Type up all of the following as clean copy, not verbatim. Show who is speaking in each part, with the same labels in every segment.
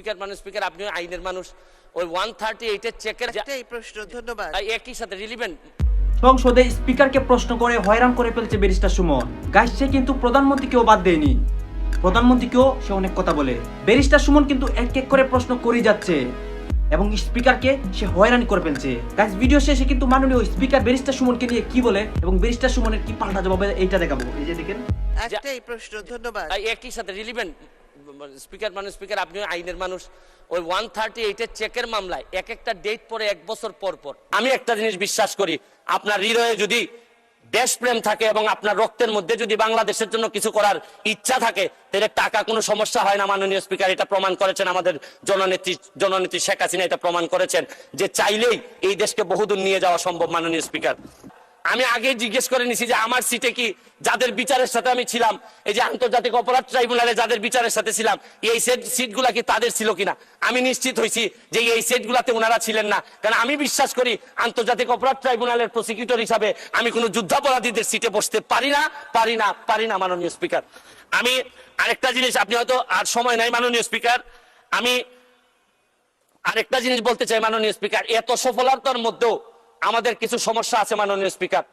Speaker 1: Speaker মানুষ speaker আপনি আইনের মানুষ ওই 138 এর চেকের
Speaker 2: এই প্রশ্ন ধন্যবাদ
Speaker 1: একই সাথে রিলিভেন্ট
Speaker 3: সংসদে স্পিকারকে প্রশ্ন করে হয়রান করে ফেলছে ব্যারিস্টার সুমন। গাইস, সে কিন্তু প্রধানমন্ত্রীকেও বাদ দেয়নি, প্রধানমন্ত্রীকেও সে অনেক কথা বলে। ব্যারিস্টার সুমন কিন্তু এক এক করে প্রশ্ন করে যাচ্ছে এবং স্পিকারকে সে হয়রানি করে ফেলছে। গাইস, ভিডিও শেষে কিন্তু মাননীয় স্পিকার ব্যারিস্টার সুমনকে নিয়ে কি বলে এবং ব্যারিস্টার সুমনের কি পাল্টা জবাব এইটা দেখাবো। এই যে দেখেন,
Speaker 2: একটাই প্রশ্ন ধন্যবাদ
Speaker 1: একই সাথে রিলিভেন্ট স্পিকার মানুষ স্পিকার আপনি আইনের মানুষ ওই 138 এর চেকের মামলায় এক একটা ডেট পরে 1 বছর পর পর আমি একটা জিনিস বিশ্বাস করি, আপনার হৃদয়ে যদি দেশপ্রেম থাকে এবং আপনার রক্তের মধ্যে যদি বাংলাদেশের জন্য কিছু করার ইচ্ছা থাকে তাহলে টাকা কোনো সমস্যা হয় না। মাননীয় স্পিকার এটা প্রমাণ করেছেন, আমাদের জননেত্রী শেখ হাসিনা এটা প্রমাণ করেছেন যে চাইলেই এই দেশকে বহুদূর নিয়ে যাওয়া সম্ভব। মাননীয় স্পিকার, আমি আগে জিজ্ঞেস করে নিছি যে আমার সিটে কি যাদের বিচারের সাথে আমি ছিলাম, এই যে আন্তর্জাতিক অপরাধ ট্রাইব্যুনালে যাদের বিচারের সাথে ছিলাম, এই সিটগুলা কি তাদের ছিল কিনা। আমি নিশ্চিত হয়েছি যে এই সিটগুলাতে ওনারা ছিলেন না, কারণ আমি বিশ্বাস করি আন্তর্জাতিক অপরাধ ট্রাইব্যুনালের প্রসিকিউটর হিসাবে আমি কোনো যুদ্ধাপরাধীদের সিটে বসতে পারি না মাননীয় স্পিকার। আমি আরেকটা জিনিস, আপনি হয়তো আর সময় নাই মাননীয় স্পিকার, আমি আরেকটা জিনিস বলতে চাই মাননীয় স্পিকার, এত সফলতার মধ্যেও আমাদের কিছু সমস্যা আছে মাননীয় স্পিকার।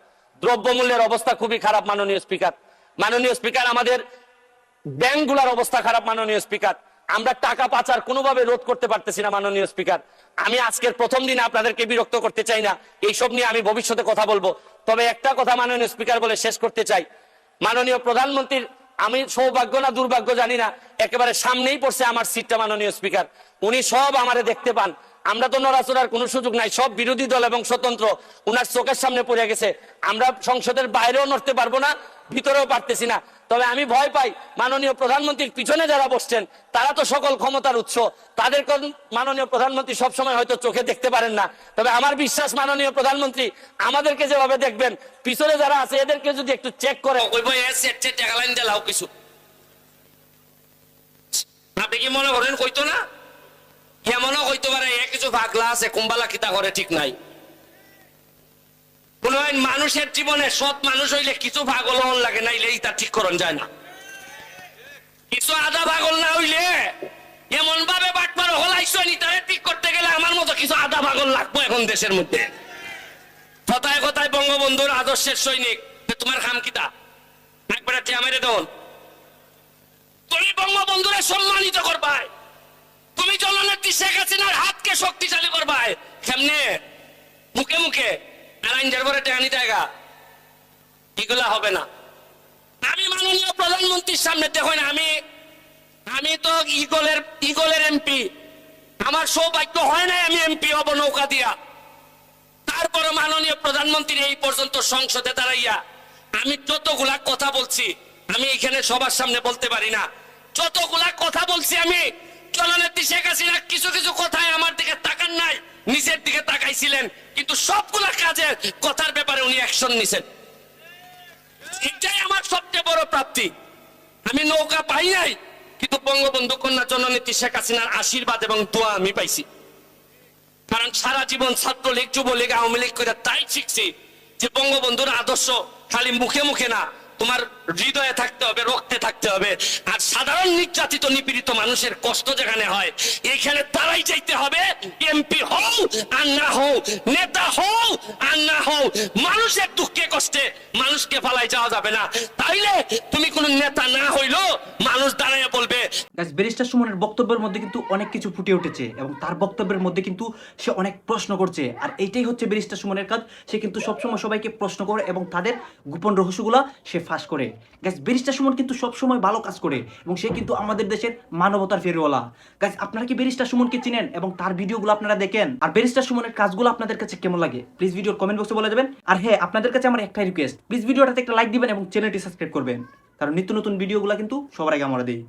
Speaker 1: দ্রব্যমূল্যের অবস্থা খুবই খারাপ মাননীয় স্পিকার। মাননীয় স্পিকার, আমাদের ব্যাংকগুলোর অবস্থা খারাপ মাননীয় স্পিকার। আমরা টাকা পাচার কোনোভাবে রোধ করতে পারতেছি না মাননীয় স্পিকার। আমি আজকের প্রথম দিনে আপনাদেরকে বিরক্ত করতে চাই না, এইসব নিয়ে আমি ভবিষ্যতে কথা বলবো। তবে একটা কথা মাননীয় স্পিকার বলে শেষ করতে চাই, মাননীয় প্রধানমন্ত্রীর আমি সৌভাগ্য না দুর্ভাগ্য জানি না, একেবারে সামনেই পড়ছে আমার সিটটা মাননীয় স্পিকার। উনি সব আমারে দেখতে পান, আমরা তো নড়াচড়ার কোনো সুযোগ নাই, সব বিরোধী দল এবং স্বতন্ত্র উনার চোখের সামনে পড়ে গেছে। আমরা সংসদের বাইরেও নড়তে পারবো না, ভিতরেও পারতেছি না। তবে আমি ভয় পাই মাননীয় প্রধানমন্ত্রীর পিছনে যারা বসছেন তারা তো সকল ক্ষমতার উৎস, তাদের মাননীয় প্রধানমন্ত্রী সবসময় হয়তো চোখে দেখতে পারেন না। তবে আমার বিশ্বাস মাননীয় প্রধানমন্ত্রী আমাদেরকে যেভাবে দেখবেন, পিছনে যারা আছে এদেরকে যদি একটু চেক করে কিছু আপনি কি মনে করেন কইতো না, এমনও হইতে পারে এ কিছু ভাগলা আছে কুম্বালা কিতা করে ঠিক নাই। কোন মানুষের জীবনে সৎ মানুষ হইলে কিছু ভাগল লাগে নাইলে তা ঠিক করন যায় না। কিছু আধা ভাগল না হইলে এমন ভাবে বাটপার হলাইছো নি তারে ঠিক করতে গেলে আমার মতো কিছু আধা ভাগল লাগবো এখন দেশের মধ্যে। কথায় কথায় বঙ্গবন্ধুর আদর্শের সৈনিক, তোমার খাম কিতা একবার মেরে দেন। তুমি বঙ্গবন্ধুরে সম্মানিত করবাই, তুমি জননেত্রী শেখ হাসিনার হাতকে শক্তিশালী করবাই, কেমনে মুখে মুখে এগুলা হবে না। আমি মাননীয় প্রধানমন্ত্রীর সামনে দেখেন, আমি তো ইগলের এমপি, আমার সৌভাগ্য হয় না আমি এমপি হব নৌকা দিয়া। তারপরে মাননীয় প্রধানমন্ত্রী এই পর্যন্ত সংসদে দাঁড়াইয়া আমি যতগুলা কথা বলছি, আমি এখানে সবার সামনে বলতে পারি না, যতগুলা কথা বলছি আমি জননেত্রী শেখ হাসিনা কিছু কিছু কথায় আমার দিকে তাকান নাই, নিচের দিকে তাকাইছিলেন, কিন্তু সবগুলা কাজের কথার ব্যাপারে উনি অ্যাকশন নিছেন। এটাই আমার সবচেয়ে বড় প্রাপ্তি। আমি নৌকা পাই নাই, কিন্তু বঙ্গবন্ধু কন্যা জননেত্রী শেখ হাসিনার আশীর্বাদ এবং দোয়া আমি পাইছি। কারণ সারা জীবন ছাত্রলীগ যুবলীগ আওয়ামী লীগ করে তাই শিখছি যে বঙ্গবন্ধুর আদর্শ খালি মুখে মুখে না, তোমার হৃদয়ে থাকতে হবে, রক্তে থাকতে হবে। আর সাধারণ নির্যাতিত নিপীড়িত মানুষের কষ্ট যেখানে হয় এইখানে তারাই চাইতে হবে, এমপি হও আর না হও, নেতা হও আর না হও, মানুষের দুঃখে কষ্টে মানুষকে ফালাই যাওয়া যাবে না। তাইলে তুমি কোন নেতা না হইলো মানুষ দাঁড়ায় বলবে।
Speaker 3: ব্যারিস্টার সুমনের বক্তব্যের মধ্যে কিন্তু অনেক কিছু ফুটে উঠেছে এবং তার বক্তব্যের মধ্যে কিন্তু সে অনেক প্রশ্ন করছে। আর এইটাই হচ্ছে ব্যারিস্টার সুমনের কাজ, সে কিন্তু সবসময় সবাইকে প্রশ্ন করে এবং তাদের গোপন রহস্যগুলা সে ফাঁস করে। গাইস, ব্যারিস্টার সুমন কিন্তু সবসময় ভালো কাজ করে এবং সে কিন্তু আমাদের দেশের মানবতার ফেরিওয়ালা। গাইস, আপনারা কি ব্যারিস্টার সুমনকে চিনেন এবং তার ভিডিওগুলো আপনারা দেখেন? আর ব্যারিস্টার সুমনের কাজগুলো আপনাদের কাছে কেমন লাগে প্লিজ ভিডিওর কমেন্ট বক্সে বলে যাবেন। আর হ্যাঁ, আপনাদের কাছে আমার একটাই রিকোয়েস্ট, প্লিজ ভিডিওটাতে একটা লাইক দিবেন এবং চ্যানেলটি সাবস্ক্রাইব করবেন, কারণ নিত্য নতুন ভিডিওগুলো কিন্তু সবার আগে আমরা দিই।